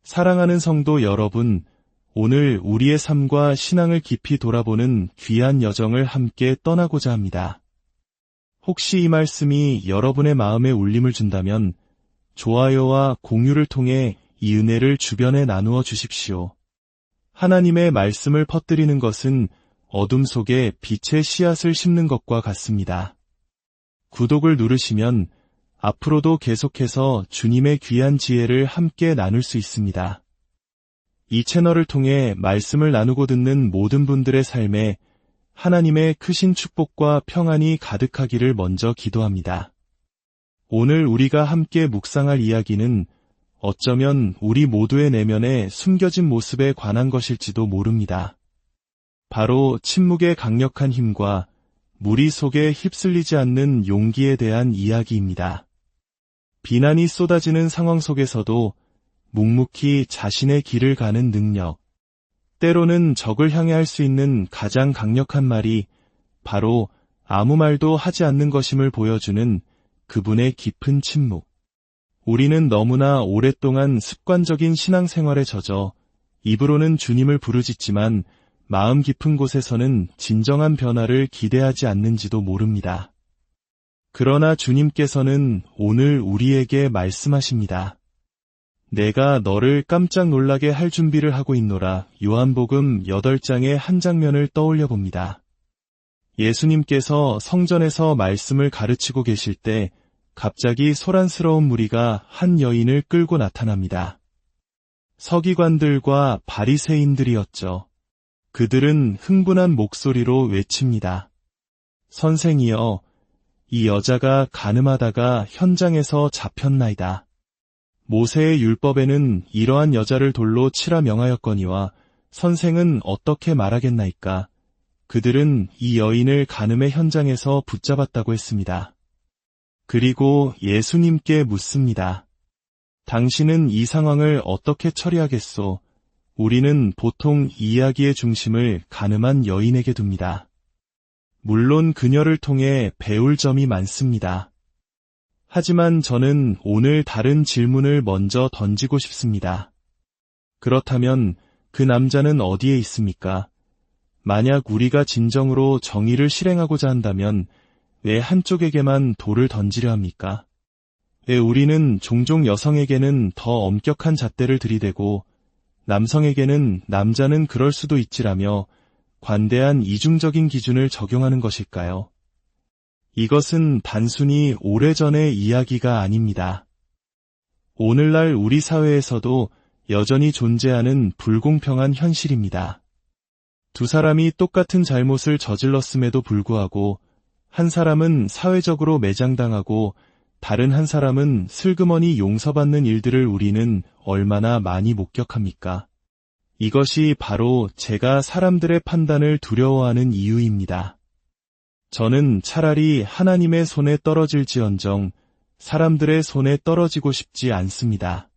사랑하는 성도 여러분, 오늘 우리의 삶과 신앙을 깊이 돌아보는 귀한 여정을 함께 떠나고자 합니다. 혹시 이 말씀이 여러분의 마음에 울림을 준다면 좋아요와 공유를 통해 이 은혜를 주변에 나누어 주십시오. 하나님의 말씀을 퍼뜨리는 것은 어둠 속에 빛의 씨앗을 심는 것과 같습니다. 구독을 누르시면 앞으로도 계속해서 주님의 귀한 지혜를 함께 나눌 수 있습니다. 이 채널을 통해 말씀을 나누고 듣는 모든 분들의 삶에 하나님의 크신 축복과 평안이 가득하기를 먼저 기도합니다. 오늘 우리가 함께 묵상할 이야기는 어쩌면 우리 모두의 내면에 숨겨진 모습에 관한 것일지도 모릅니다. 바로 침묵의 강력한 힘과 무리 속에 휩쓸리지 않는 용기에 대한 이야기입니다. 비난이 쏟아지는 상황 속에서도 묵묵히 자신의 길을 가는 능력, 때로는 적을 향해 할 수 있는 가장 강력한 말이 바로 아무 말도 하지 않는 것임을 보여주는 그분의 깊은 침묵. 우리는 너무나 오랫동안 습관적인 신앙생활에 젖어 입으로는 주님을 부르짖지만 마음 깊은 곳에서는 진정한 변화를 기대하지 않는지도 모릅니다. 그러나 주님께서는 오늘 우리에게 말씀하십니다. 내가 너를 깜짝 놀라게 할 준비를 하고 있노라. 요한복음 8장의 한 장면을 떠올려 봅니다. 예수님께서 성전에서 말씀을 가르치고 계실 때 갑자기 소란스러운 무리가 한 여인을 끌고 나타납니다. 서기관들과 바리새인들이었죠. 그들은 흥분한 목소리로 외칩니다. 선생이여, 이 여자가 간음하다가 현장에서 잡혔나이다. 모세의 율법에는 이러한 여자를 돌로 치라 명하였거니와 선생은 어떻게 말하겠나이까? 그들은 이 여인을 간음의 현장에서 붙잡았다고 했습니다. 그리고 예수님께 묻습니다. 당신은 이 상황을 어떻게 처리하겠소? 우리는 보통 이 이야기의 중심을 간음한 여인에게 둡니다. 물론 그녀를 통해 배울 점이 많습니다. 하지만 저는 오늘 다른 질문을 먼저 던지고 싶습니다. 그렇다면 그 남자는 어디에 있습니까? 만약 우리가 진정으로 정의를 실행하고자 한다면 왜 한쪽에게만 돌을 던지려 합니까? 왜 우리는 종종 여성에게는 더 엄격한 잣대를 들이대고 남성에게는 남자는 그럴 수도 있지라며 관대한 이중적인 기준을 적용하는 것일까요? 이것은 단순히 오래전의 이야기가 아닙니다. 오늘날 우리 사회에서도 여전히 존재하는 불공평한 현실입니다. 두 사람이 똑같은 잘못을 저질렀음에도 불구하고 한 사람은 사회적으로 매장당하고 다른 한 사람은 슬그머니 용서받는 일들을 우리는 얼마나 많이 목격합니까? 이것이 바로 제가 사람들의 판단을 두려워하는 이유입니다. 저는 차라리 하나님의 손에 떨어질지언정 사람들의 손에 떨어지고 싶지 않습니다.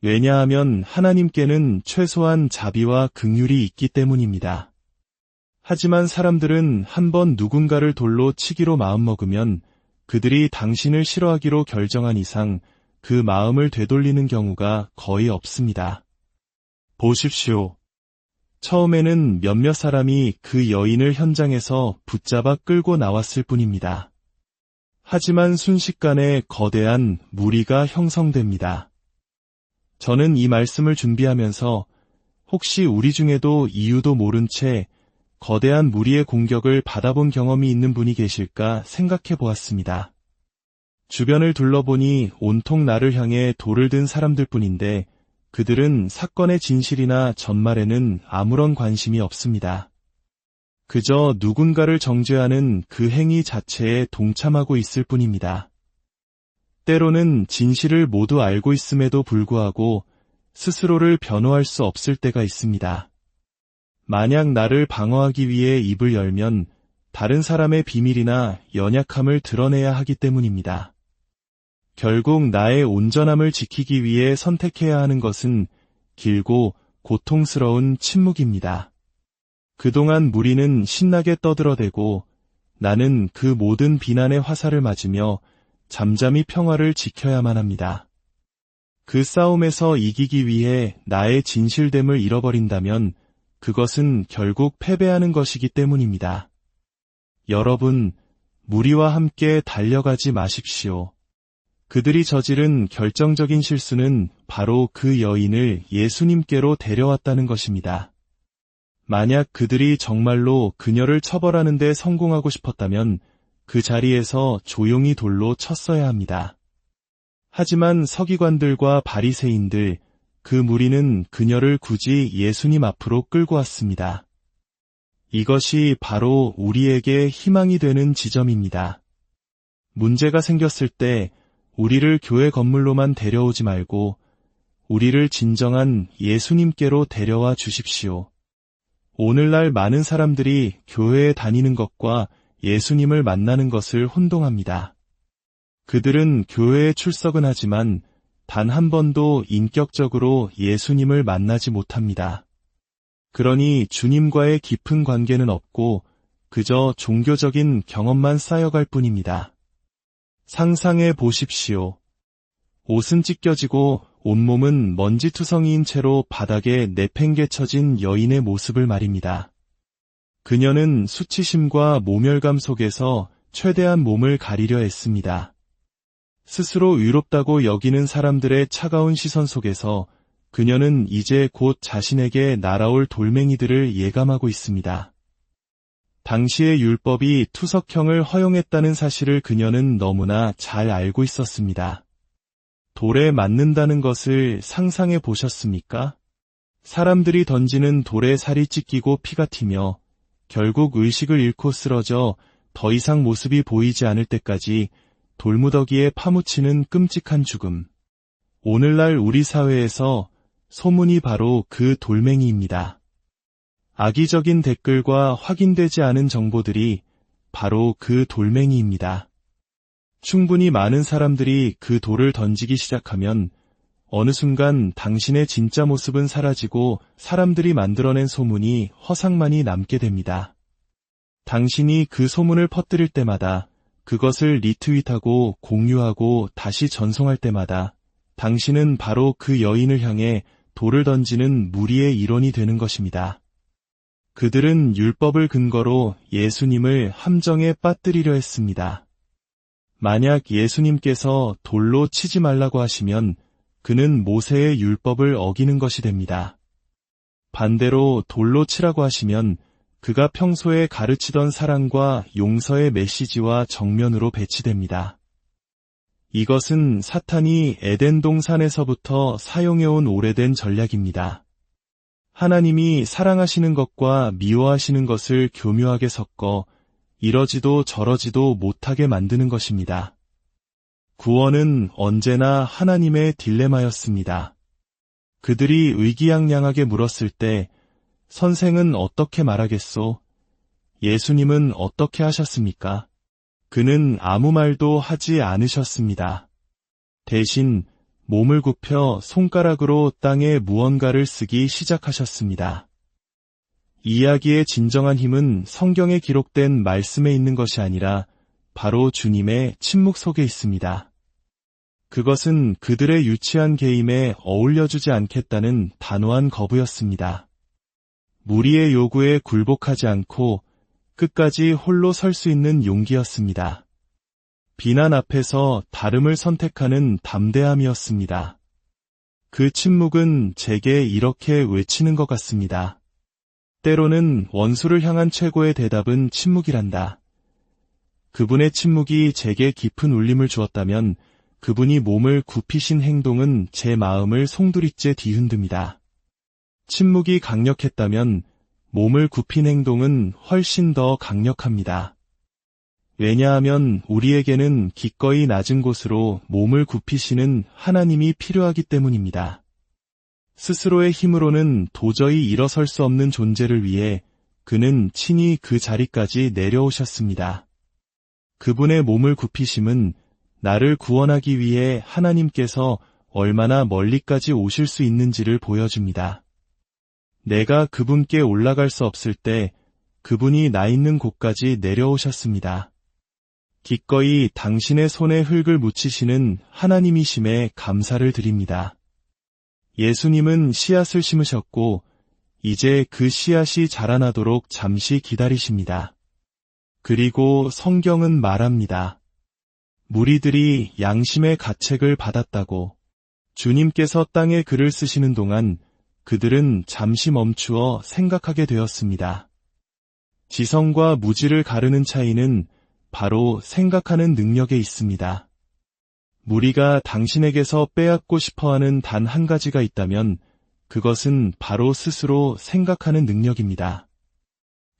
왜냐하면 하나님께는 최소한 자비와 긍휼이 있기 때문입니다. 하지만 사람들은 한번 누군가를 돌로 치기로 마음먹으면 그들이 당신을 싫어하기로 결정한 이상 그 마음을 되돌리는 경우가 거의 없습니다. 보십시오. 처음에는 몇몇 사람이 그 여인을 현장에서 붙잡아 끌고 나왔을 뿐입니다. 하지만 순식간에 거대한 무리가 형성됩니다. 저는 이 말씀을 준비하면서 혹시 우리 중에도 이유도 모른 채 거대한 무리의 공격을 받아본 경험이 있는 분이 계실까 생각해 보았습니다. 주변을 둘러보니 온통 나를 향해 돌을 든 사람들뿐인데 그들은 사건의 진실이나 전말에는 아무런 관심이 없습니다. 그저 누군가를 정죄하는 그 행위 자체에 동참하고 있을 뿐입니다. 때로는 진실을 모두 알고 있음에도 불구하고 스스로를 변호할 수 없을 때가 있습니다. 만약 나를 방어하기 위해 입을 열면 다른 사람의 비밀이나 연약함을 드러내야 하기 때문입니다. 결국 나의 온전함을 지키기 위해 선택해야 하는 것은 길고 고통스러운 침묵입니다. 그동안 무리는 신나게 떠들어대고 나는 그 모든 비난의 화살을 맞으며 잠잠히 평화를 지켜야만 합니다. 그 싸움에서 이기기 위해 나의 진실됨을 잃어버린다면 그것은 결국 패배하는 것이기 때문입니다. 여러분, 무리와 함께 달려가지 마십시오. 그들이 저지른 결정적인 실수는 바로 그 여인을 예수님께로 데려왔다는 것입니다. 만약 그들이 정말로 그녀를 처벌하는 데 성공하고 싶었다면 그 자리에서 조용히 돌로 쳤어야 합니다. 하지만 서기관들과 바리새인들, 그 무리는 그녀를 굳이 예수님 앞으로 끌고 왔습니다. 이것이 바로 우리에게 희망이 되는 지점입니다. 문제가 생겼을 때 우리를 교회 건물로만 데려오지 말고 우리를 진정한 예수님께로 데려와 주십시오. 오늘날 많은 사람들이 교회에 다니는 것과 예수님을 만나는 것을 혼동합니다. 그들은 교회에 출석은 하지만 단 한 번도 인격적으로 예수님을 만나지 못합니다. 그러니 주님과의 깊은 관계는 없고 그저 종교적인 경험만 쌓여갈 뿐입니다. 상상해 보십시오. 옷은 찢겨지고 온몸은 먼지투성이인 채로 바닥에 내팽개쳐진 여인의 모습을 말입니다. 그녀는 수치심과 모멸감 속에서 최대한 몸을 가리려 했습니다. 스스로 의롭다고 여기는 사람들의 차가운 시선 속에서 그녀는 이제 곧 자신에게 날아올 돌멩이들을 예감하고 있습니다. 당시의 율법이 투석형을 허용했다는 사실을 그녀는 너무나 잘 알고 있었습니다. 돌에 맞는다는 것을 상상해 보셨습니까? 사람들이 던지는 돌에 살이 찢기고 피가 튀며 결국 의식을 잃고 쓰러져 더 이상 모습이 보이지 않을 때까지 돌무더기에 파묻히는 끔찍한 죽음. 오늘날 우리 사회에서 소문이 바로 그 돌멩이입니다. 악의적인 댓글과 확인되지 않은 정보들이 바로 그 돌멩이입니다. 충분히 많은 사람들이 그 돌을 던지기 시작하면 어느 순간 당신의 진짜 모습은 사라지고 사람들이 만들어낸 소문이 허상만이 남게 됩니다. 당신이 그 소문을 퍼뜨릴 때마다 그것을 리트윗하고 공유하고 다시 전송할 때마다 당신은 바로 그 여인을 향해 돌을 던지는 무리의 일원이 되는 것입니다. 그들은 율법을 근거로 예수님을 함정에 빠뜨리려 했습니다. 만약 예수님께서 돌로 치지 말라고 하시면 그는 모세의 율법을 어기는 것이 됩니다. 반대로 돌로 치라고 하시면 그가 평소에 가르치던 사랑과 용서의 메시지와 정면으로 배치됩니다. 이것은 사탄이 에덴 동산에서부터 사용해온 오래된 전략입니다. 하나님이 사랑하시는 것과 미워하시는 것을 교묘하게 섞어 이러지도 저러지도 못하게 만드는 것입니다. 구원은 언제나 하나님의 딜레마였습니다. 그들이 의기양양하게 물었을 때 선생은 어떻게 말하겠소? 예수님은 어떻게 하셨습니까? 그는 아무 말도 하지 않으셨습니다. 대신 몸을 굽혀 손가락으로 땅에 무언가를 쓰기 시작하셨습니다. 이야기의 진정한 힘은 성경에 기록된 말씀에 있는 것이 아니라 바로 주님의 침묵 속에 있습니다. 그것은 그들의 유치한 게임에 어울려주지 않겠다는 단호한 거부였습니다. 무리의 요구에 굴복하지 않고 끝까지 홀로 설 수 있는 용기였습니다. 비난 앞에서 다름을 선택하는 담대함이었습니다. 그 침묵은 제게 이렇게 외치는 것 같습니다. 때로는 원수를 향한 최고의 대답은 침묵이란다. 그분의 침묵이 제게 깊은 울림을 주었다면 그분이 몸을 굽히신 행동은 제 마음을 송두리째 뒤흔듭니다. 침묵이 강력했다면 몸을 굽힌 행동은 훨씬 더 강력합니다. 왜냐하면 우리에게는 기꺼이 낮은 곳으로 몸을 굽히시는 하나님이 필요하기 때문입니다. 스스로의 힘으로는 도저히 일어설 수 없는 존재를 위해 그는 친히 그 자리까지 내려오셨습니다. 그분의 몸을 굽히심은 나를 구원하기 위해 하나님께서 얼마나 멀리까지 오실 수 있는지를 보여줍니다. 내가 그분께 올라갈 수 없을 때 그분이 나 있는 곳까지 내려오셨습니다. 기꺼이 당신의 손에 흙을 묻히시는 하나님이심에 감사를 드립니다. 예수님은 씨앗을 심으셨고 이제 그 씨앗이 자라나도록 잠시 기다리십니다. 그리고 성경은 말합니다. 무리들이 양심의 가책을 받았다고. 주님께서 땅에 글을 쓰시는 동안 그들은 잠시 멈추어 생각하게 되었습니다. 지성과 무지를 가르는 차이는 바로 생각하는 능력에 있습니다. 무리가 당신에게서 빼앗고 싶어하는 단 한 가지가 있다면 그것은 바로 스스로 생각하는 능력입니다.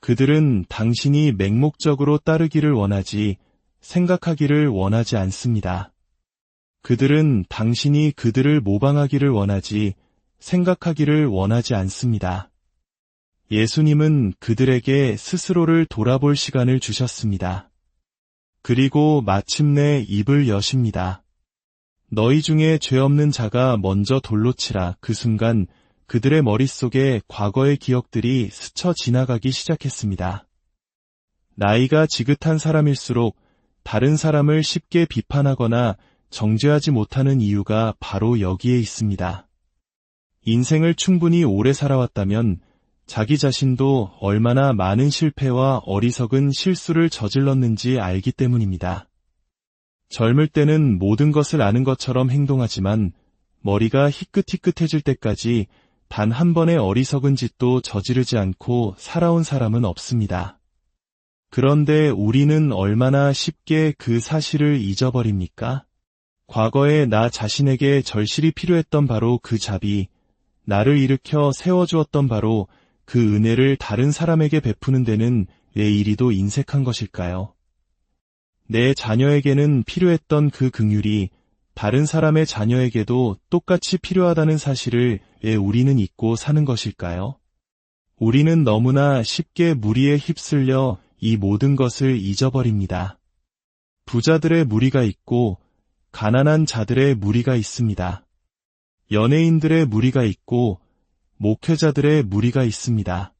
그들은 당신이 맹목적으로 따르기를 원하지 생각하기를 원하지 않습니다. 그들은 당신이 그들을 모방하기를 원하지 생각하기를 원하지 않습니다. 예수님은 그들에게 스스로를 돌아볼 시간을 주셨습니다. 그리고 마침내 입을 여십니다. 너희 중에 죄 없는 자가 먼저 돌로 치라. 그 순간 그들의 머릿속에 과거의 기억들이 스쳐 지나가기 시작했습니다. 나이가 지긋한 사람일수록 다른 사람을 쉽게 비판하거나 정죄하지 못하는 이유가 바로 여기에 있습니다. 인생을 충분히 오래 살아왔다면 자기 자신도 얼마나 많은 실패와 어리석은 실수를 저질렀는지 알기 때문입니다. 젊을 때는 모든 것을 아는 것처럼 행동하지만 머리가 희끗희끗해질 때까지 단 한 번의 어리석은 짓도 저지르지 않고 살아온 사람은 없습니다. 그런데 우리는 얼마나 쉽게 그 사실을 잊어버립니까? 과거에 나 자신에게 절실히 필요했던 바로 그 자비, 나를 일으켜 세워주었던 바로 그 은혜를 다른 사람에게 베푸는 데는 왜 이리도 인색한 것일까요? 내 자녀에게는 필요했던 그 긍휼이 다른 사람의 자녀에게도 똑같이 필요하다는 사실을 왜 우리는 잊고 사는 것일까요? 우리는 너무나 쉽게 무리에 휩쓸려 이 모든 것을 잊어버립니다. 부자들의 무리가 있고 가난한 자들의 무리가 있습니다. 연예인들의 무리가 있고 목회자들의 무리가 있습니다.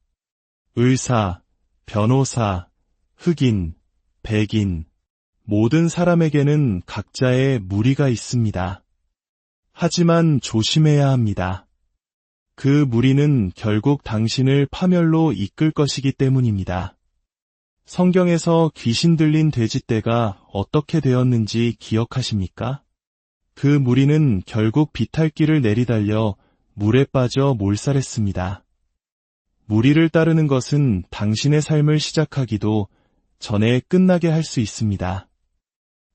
의사, 변호사, 흑인, 백인, 모든 사람에게는 각자의 무리가 있습니다. 하지만 조심해야 합니다. 그 무리는 결국 당신을 파멸로 이끌 것이기 때문입니다. 성경에서 귀신 들린 돼지떼가 어떻게 되었는지 기억하십니까? 그 무리는 결국 비탈길을 내리달려 물에 빠져 몰살했습니다. 무리를 따르는 것은 당신의 삶을 시작하기도 전에 끝나게 할 수 있습니다.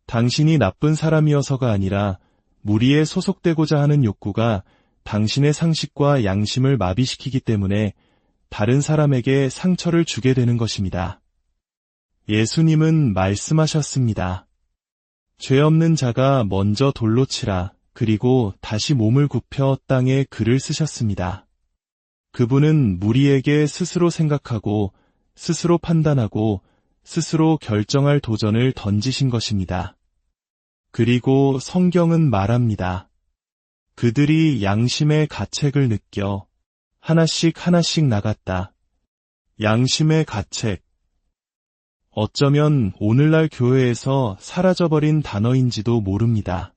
당신이 나쁜 사람이어서가 아니라 무리에 소속되고자 하는 욕구가 당신의 상식과 양심을 마비시키기 때문에 다른 사람에게 상처를 주게 되는 것입니다. 예수님은 말씀하셨습니다. 죄 없는 자가 먼저 돌로 치라. 그리고 다시 몸을 굽혀 땅에 글을 쓰셨습니다. 그분은 무리에게 스스로 생각하고 스스로 판단하고 스스로 결정할 도전을 던지신 것입니다. 그리고 성경은 말합니다. 그들이 양심의 가책을 느껴 하나씩 나갔다. 양심의 가책. 어쩌면 오늘날 교회에서 사라져버린 단어인지도 모릅니다.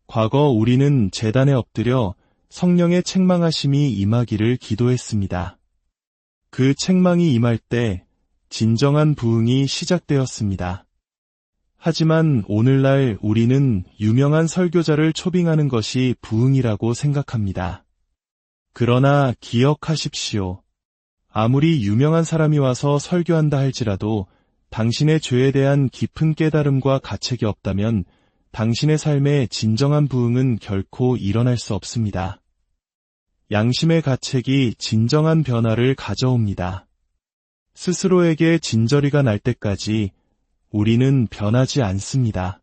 과거 우리는 제단에 엎드려 성령의 책망하심이 임하기를 기도했습니다. 그 책망이 임할 때 진정한 부흥이 시작되었습니다. 하지만 오늘날 우리는 유명한 설교자를 초빙하는 것이 부흥이라고 생각합니다. 그러나 기억하십시오. 아무리 유명한 사람이 와서 설교한다 할지라도 당신의 죄에 대한 깊은 깨달음과 가책이 없다면 당신의 삶에 진정한 부흥은 결코 일어날 수 없습니다. 양심의 가책이 진정한 변화를 가져옵니다. 스스로에게 진저리가 날 때까지 우리는 변하지 않습니다.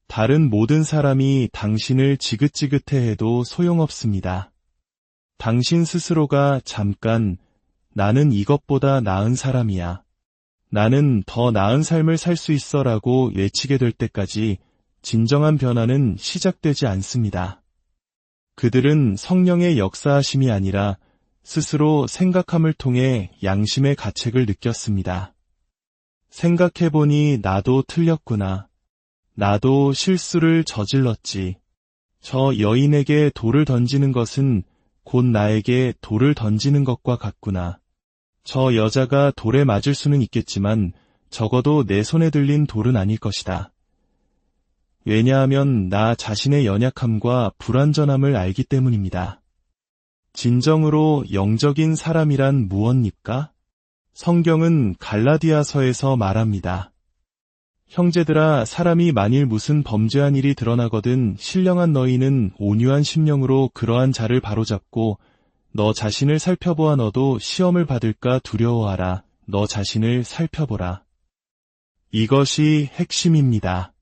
다른 모든 사람이 당신을 지긋지긋해 해도 소용없습니다. 당신 스스로가 잠깐 나는 이것보다 나은 사람이야. 나는 더 나은 삶을 살 수 있어 라고 외치게 될 때까지 진정한 변화는 시작되지 않습니다. 그들은 성령의 역사하심이 아니라 스스로 생각함을 통해 양심의 가책을 느꼈습니다. 생각해보니 나도 틀렸구나. 나도 실수를 저질렀지. 저 여인에게 돌을 던지는 것은 곧 나에게 돌을 던지는 것과 같구나. 저 여자가 돌에 맞을 수는 있겠지만 적어도 내 손에 들린 돌은 아닐 것이다. 왜냐하면 나 자신의 연약함과 불완전함을 알기 때문입니다. 진정으로 영적인 사람이란 무엇입니까? 성경은 갈라디아서에서 말합니다. 형제들아, 사람이 만일 무슨 범죄한 일이 드러나거든 신령한 너희는 온유한 심령으로 그러한 자를 바로잡고 너 자신을 살펴보아 너도 시험을 받을까 두려워하라. 너 자신을 살펴보라. 이것이 핵심입니다.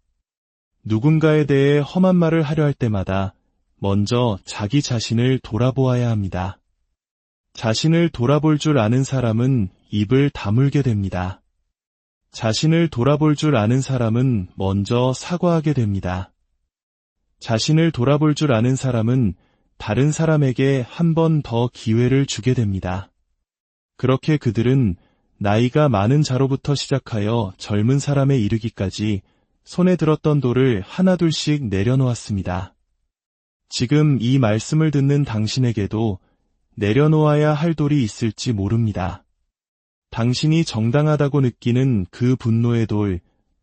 누군가에 대해 험한 말을 하려 할 때마다 먼저 자기 자신을 돌아보아야 합니다. 자신을 돌아볼 줄 아는 사람은 입을 다물게 됩니다. 자신을 돌아볼 줄 아는 사람은 먼저 사과하게 됩니다. 자신을 돌아볼 줄 아는 사람은 다른 사람에게 한 번 더 기회를 주게 됩니다. 그렇게 그들은 나이가 많은 자로부터 시작하여 젊은 사람에 이르기까지 손에 들었던 돌을 하나둘씩 내려놓았습니다. 지금 이 말씀을 듣는 당신에게도 내려놓아야 할 돌이 있을지 모릅니다. 당신이 정당하다고 느끼는 그 분노의 돌,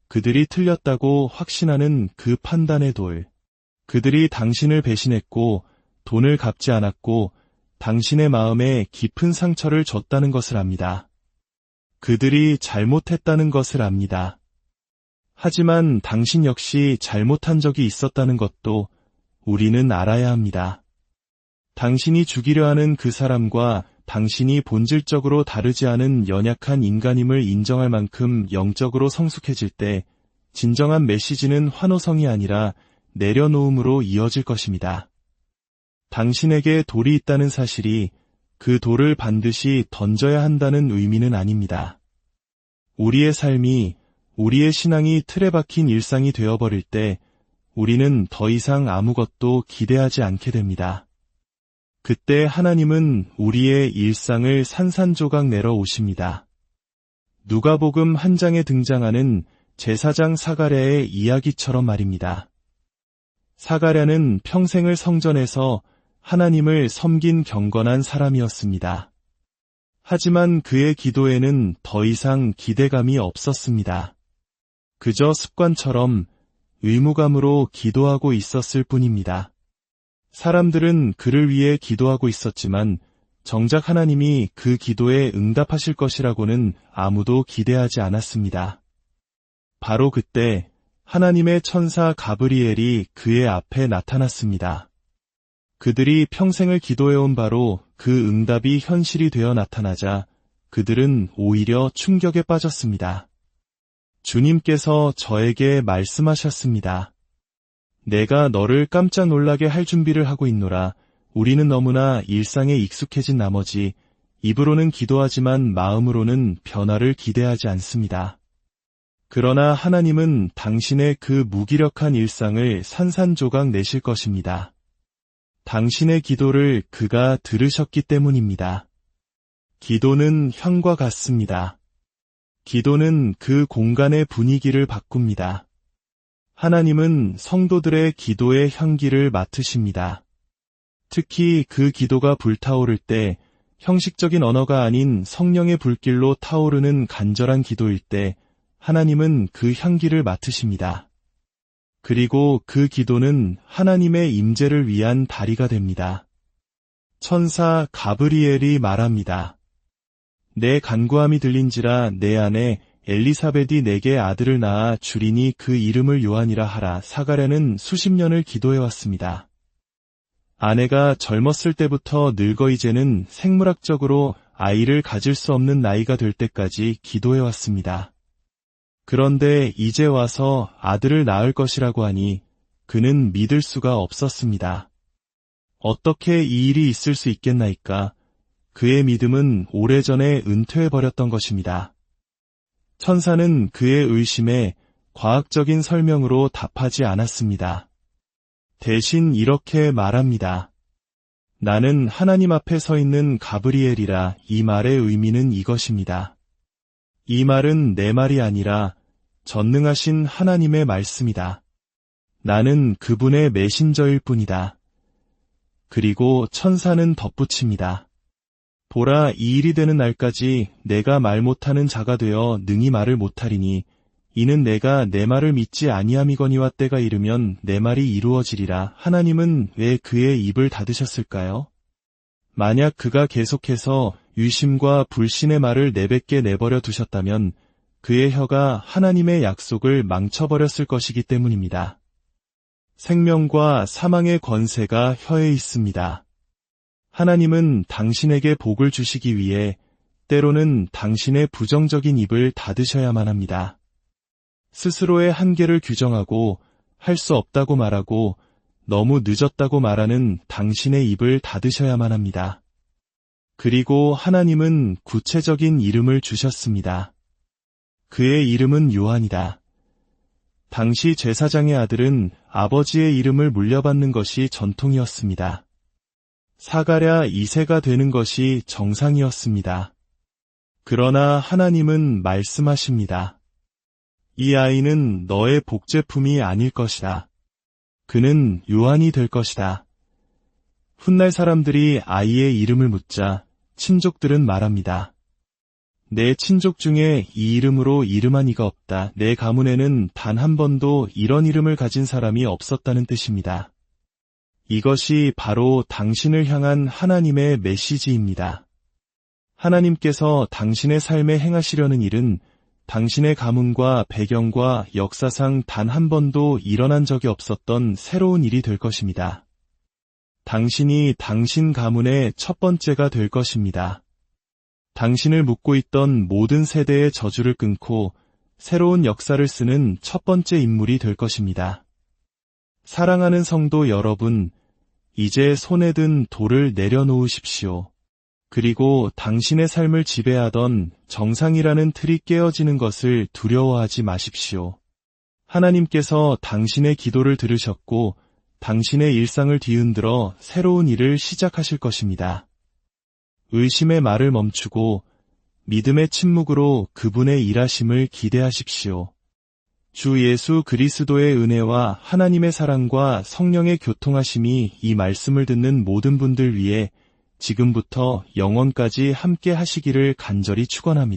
그들이 틀렸다고 확신하는 그 판단의 돌, 그들이 당신을 배신했고 돈을 갚지 않았고 당신의 마음에 깊은 상처를 줬다는 것을 압니다. 그들이 잘못했다는 것을 압니다. 하지만 당신 역시 잘못한 적이 있었다는 것도 우리는 알아야 합니다. 당신이 죽이려 하는 그 사람과 당신이 본질적으로 다르지 않은 연약한 인간임을 인정할 만큼 영적으로 성숙해질 때 진정한 메시지는 환호성이 아니라 내려놓음으로 이어질 것입니다. 당신에게 돌이 있다는 사실이 그 돌을 반드시 던져야 한다는 의미는 아닙니다. 우리의 삶이, 우리의 신앙이 틀에 박힌 일상이 되어버릴 때 우리는 더 이상 아무것도 기대하지 않게 됩니다. 그때 하나님은 우리의 일상을 산산조각 내러 오십니다. 누가복음 1장에 등장하는 제사장 사가랴의 이야기처럼 말입니다. 사가랴는 평생을 성전에서 하나님을 섬긴 경건한 사람이었습니다. 하지만 그의 기도에는 더 이상 기대감이 없었습니다. 그저 습관처럼 의무감으로 기도하고 있었을 뿐입니다. 사람들은 그를 위해 기도하고 있었지만 정작 하나님이 그 기도에 응답하실 것이라고는 아무도 기대하지 않았습니다. 바로 그때 하나님의 천사 가브리엘이 그의 앞에 나타났습니다. 그들이 평생을 기도해온 바로 그 응답이 현실이 되어 나타나자 그들은 오히려 충격에 빠졌습니다. 주님께서 저에게 말씀하셨습니다. 내가 너를 깜짝 놀라게 할 준비를 하고 있노라. 우리는 너무나 일상에 익숙해진 나머지 입으로는 기도하지만 마음으로는 변화를 기대하지 않습니다. 그러나 하나님은 당신의 그 무기력한 일상을 산산조각 내실 것입니다. 당신의 기도를 그가 들으셨기 때문입니다. 기도는 향과 같습니다. 기도는 그 공간의 분위기를 바꿉니다. 하나님은 성도들의 기도의 향기를 맡으십니다. 특히 그 기도가 불타오를 때 형식적인 언어가 아닌 성령의 불길로 타오르는 간절한 기도일 때 하나님은 그 향기를 맡으십니다. 그리고 그 기도는 하나님의 임재를 위한 다리가 됩니다. 천사 가브리엘이 말합니다. 내 간구함이 들린지라 내 아내 엘리사벳이 내게 아들을 낳아 주리니 그 이름을 요한이라 하라. 사가랴는 수십 년을 기도해왔습니다. 아내가 젊었을 때부터 늙어 이제는 생물학적으로 아이를 가질 수 없는 나이가 될 때까지 기도해왔습니다. 그런데 이제 와서 아들을 낳을 것이라고 하니 그는 믿을 수가 없었습니다. 어떻게 이 일이 있을 수 있겠나이까? 그의 믿음은 오래전에 은퇴해버렸던 것입니다. 천사는 그의 의심에 과학적인 설명으로 답하지 않았습니다. 대신 이렇게 말합니다. 나는 하나님 앞에 서 있는 가브리엘이라. 이 말의 의미는 이것입니다. 이 말은 내 말이 아니라 전능하신 하나님의 말씀이다. 나는 그분의 메신저일 뿐이다. 그리고 천사는 덧붙입니다. 보라, 이 일이 되는 날까지 내가 말 못하는 자가 되어 능히 말을 못하리니 이는 내가 내 말을 믿지 아니함이거니와 때가 이르면 내 말이 이루어지리라. 하나님은 왜 그의 입을 닫으셨을까요? 만약 그가 계속해서 유심과 불신의 말을 내뱉게 내버려 두셨다면 그의 혀가 하나님의 약속을 망쳐버렸을 것이기 때문입니다. 생명과 사망의 권세가 혀에 있습니다. 하나님은 당신에게 복을 주시기 위해 때로는 당신의 부정적인 입을 닫으셔야만 합니다. 스스로의 한계를 규정하고 할 수 없다고 말하고 너무 늦었다고 말하는 당신의 입을 닫으셔야만 합니다. 그리고 하나님은 구체적인 이름을 주셨습니다. 그의 이름은 요한이다. 당시 제사장의 아들은 아버지의 이름을 물려받는 것이 전통이었습니다. 사가랴 2세가 되는 것이 정상이었습니다. 그러나 하나님은 말씀하십니다. 이 아이는 너의 복제품이 아닐 것이다. 그는 요한이 될 것이다. 훗날 사람들이 아이의 이름을 묻자 친족들은 말합니다. 내 친족 중에 이 이름으로 이름한 이가 없다. 내 가문에는 단 한 번도 이런 이름을 가진 사람이 없었다는 뜻입니다. 이것이 바로 당신을 향한 하나님의 메시지입니다. 하나님께서 당신의 삶에 행하시려는 일은 당신의 가문과 배경과 역사상 단 한 번도 일어난 적이 없었던 새로운 일이 될 것입니다. 당신이 당신 가문의 첫 번째가 될 것입니다. 당신을 묶고 있던 모든 세대의 저주를 끊고 새로운 역사를 쓰는 첫 번째 인물이 될 것입니다. 사랑하는 성도 여러분, 이제 손에 든 돌을 내려놓으십시오. 그리고 당신의 삶을 지배하던 정상이라는 틀이 깨어지는 것을 두려워하지 마십시오. 하나님께서 당신의 기도를 들으셨고 당신의 일상을 뒤흔들어 새로운 일을 시작하실 것입니다. 의심의 말을 멈추고 믿음의 침묵으로 그분의 일하심을 기대하십시오. 주 예수 그리스도의 은혜와 하나님의 사랑과 성령의 교통하심이 이 말씀을 듣는 모든 분들 위해 지금부터 영원까지 함께 하시기를 간절히 축원합니다.